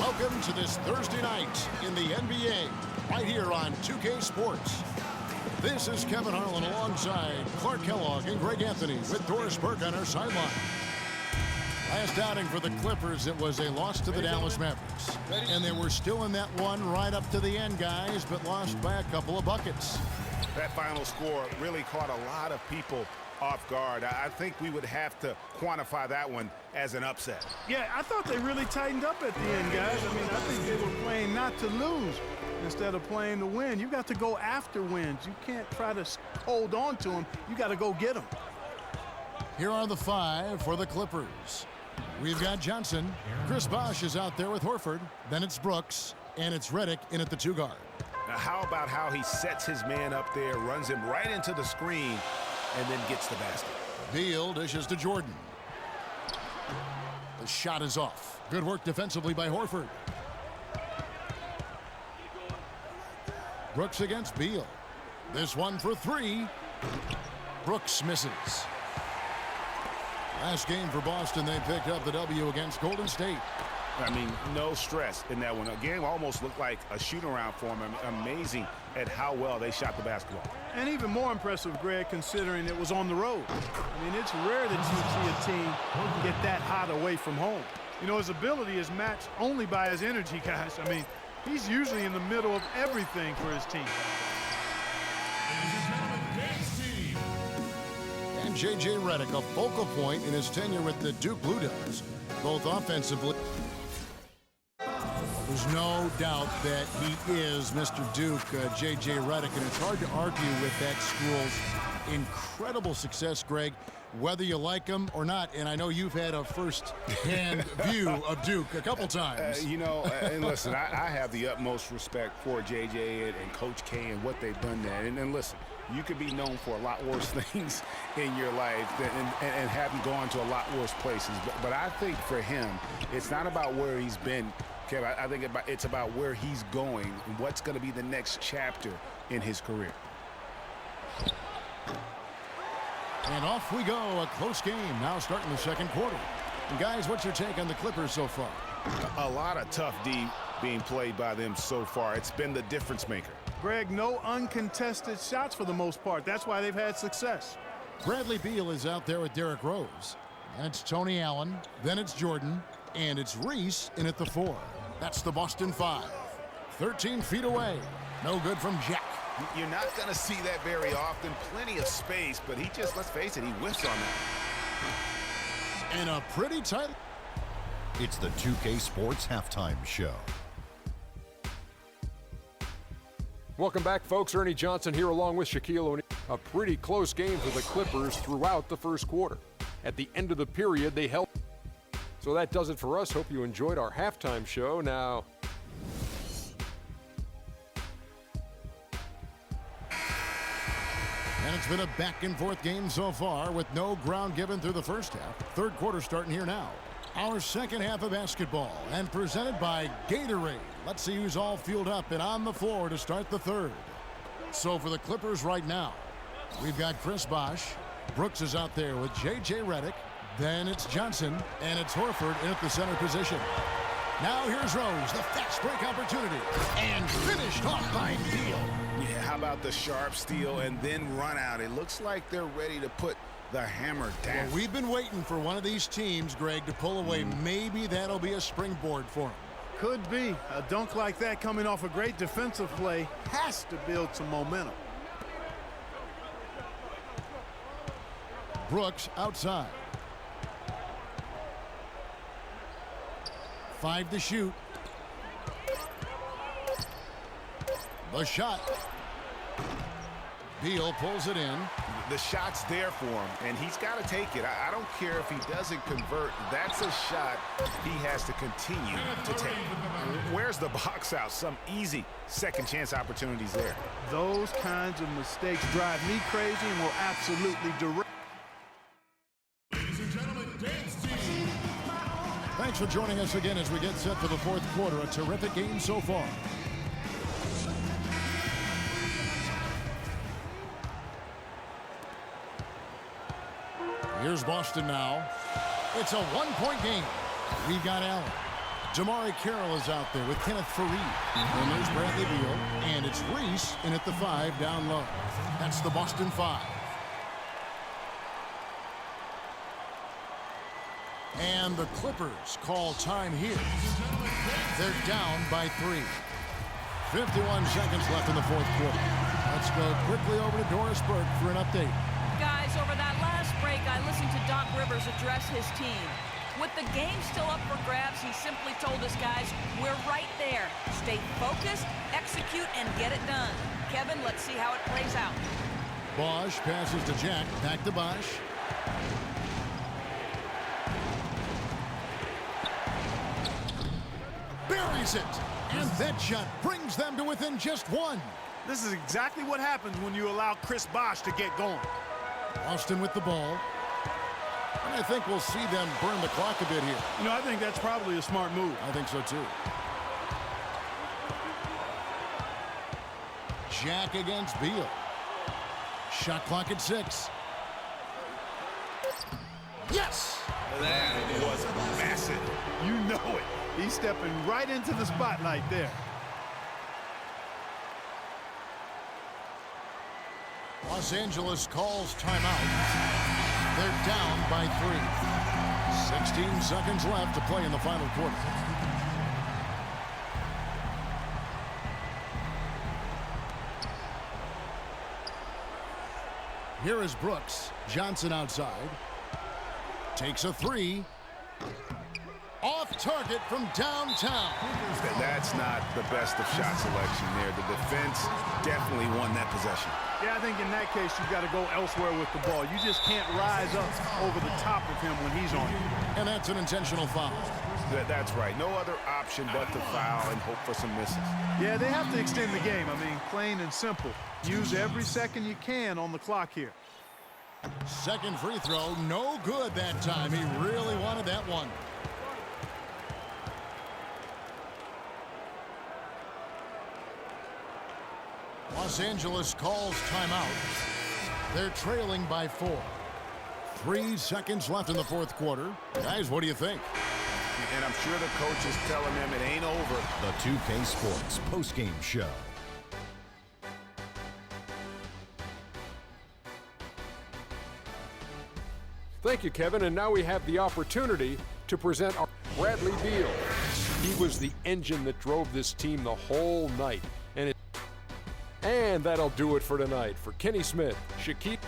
Welcome to this Thursday night in the NBA, right here on 2K Sports. This is Kevin Harlan alongside Clark Kellogg and Greg Anthony with Doris Burke on our sideline. Last outing for the Clippers, it was a loss to the Dallas Mavericks. And they were still in that one right up to the end, guys, but lost by a couple of buckets. That final score really caught a lot of people off guard. I think we would have to quantify that one as an upset. Yeah, I thought they really tightened up at the end, guys. I mean, I think they were playing not to lose instead of playing to win. You got to go after wins. You can't try to hold on to them. You got to go get them. Here are the five for the Clippers. We've got Johnson. Chris Bosh is out there with Horford. Then it's Brooks, and it's Redick in at the two guard. Now, how about how he sets his man up there, runs him right into the screen, and then gets the basket. Beal dishes to Jordan. The shot is off. Good work defensively by Horford. Brooks against Beal. This one for three. Brooks misses. Last game for Boston, they picked up the W against Golden State. I mean, no stress in that one. The game almost looked like a shoot-around for them. Amazing at how well they shot the basketball. And even more impressive, Greg, considering it was on the road. I mean, it's rare that you see a team get that hot away from home. You know, his ability is matched only by his energy, guys. I mean, he's usually in the middle of everything for his team. And J.J. Redick, a focal point in his tenure with the Duke Blue Devils, both offensively. There's no doubt that he is Mr. Duke, J.J. Redick, and it's hard to argue with that school's incredible success, Greg, whether you like him or not. And I know you've had a first-hand view of Duke a couple times. You know, and listen, I have the utmost respect for J.J. and Coach K and what they've done there. And listen, you could be known for a lot worse things in your life and haven't gone to a lot worse places. But I think for him, it's not about where he's been, Kev. I think it's about where he's going and what's going to be the next chapter in his career. And off we go. A close game now starting the second quarter. And guys, what's your take on the Clippers so far? A lot of tough D being played by them so far. It's been the difference maker. Greg, no uncontested shots for the most part. That's why they've had success. Bradley Beal is out there with Derrick Rose. And it's Tony Allen. Then it's Jordan. And it's Reese in at the 4. That's the Boston 5. 13 feet away. No good from Jack. You're not going to see that very often. Plenty of space, but he just, let's face it, he whiffs on that. And a pretty tight. It's the 2K Sports Halftime Show. Welcome back, folks. Ernie Johnson here along with Shaquille O'Neal. A pretty close game for the Clippers throughout the first quarter. At the end of the period, they held. So that does it for us. Hope you enjoyed our halftime show. Now, and it's been a back-and-forth game so far with no ground given through the first half. Third quarter starting here now. Our second half of basketball and presented by Gatorade. Let's see who's all fueled up and on the floor to start the third. So for the Clippers right now, we've got Chris Bosh. Brooks is out there with J.J. Redick. Then it's Johnson, and it's Horford in at the center position. Now here's Rose, the fast break opportunity, and finished off by Beal. Yeah, how about the sharp steal and then run out? It looks like they're ready to put the hammer down. Well, we've been waiting for one of these teams, Greg, to pull away. Maybe that'll be a springboard for them. Could be. A dunk like that coming off a great defensive play has to build some momentum. Brooks outside. 5 to shoot. The shot. Beal pulls it in. The shot's there for him, and he's got to take it. I don't care if he doesn't convert. That's a shot he has to continue to take. Where's the box out? Some easy second chance opportunities there. Those kinds of mistakes drive me crazy and will absolutely direct. Thanks for joining us again as we get set for the fourth quarter. A terrific game so far. Here's Boston now. It's a one-point game. We've got Allen. Damari Carroll is out there with Kenneth Fareed. And there's Bradley Beal. And it's Reese in at the 5 down low. That's the Boston 5. And the Clippers call time here. They're down by 3. 51 seconds left in the fourth quarter. Let's go quickly over to Doris Burke for an update. Guys, over that last break, I listened to Doc Rivers address his team. With the game still up for grabs, he simply told us, guys, we're right there. Stay focused, execute, and get it done. Kevin, let's see how it plays out. Bosch passes to Jack. Back to Bosch. Buries it. And that shot brings them to within just 1. This is exactly what happens when you allow Chris Bosh to get going. Austin with the ball. And I think we'll see them burn the clock a bit here. You know, I think that's probably a smart move. I think so, too. Jack against Beal. Shot clock at 6. Yes! That was massive. You know it. He's stepping right into the spotlight there. Los Angeles calls timeout. They're down by 3. 16 seconds left to play in the final quarter. Here is Brooks. Johnson outside. Takes a 3. Off target from downtown. That's not the best of shot selection there. The defense definitely won that possession. Yeah, I think in that case, you've got to go elsewhere with the ball. You just can't rise up over the top of him when he's on you. And that's an intentional foul. That's right. No other option but to foul and hope for some misses. Yeah, they have to extend the game. I mean, plain and simple. Use every second you can on the clock here. Second free throw, no good that time. He really wanted that one. Los Angeles calls timeout. They're trailing by 4. 3 seconds left in the fourth quarter. Guys, what do you think? And I'm sure the coach is telling them it ain't over. The 2K Sports postgame show. Thank you, Kevin. And now we have the opportunity to present our Bradley Beal. He was the engine that drove this team the whole night. And that'll do it for tonight. For Kenny Smith, Shaquille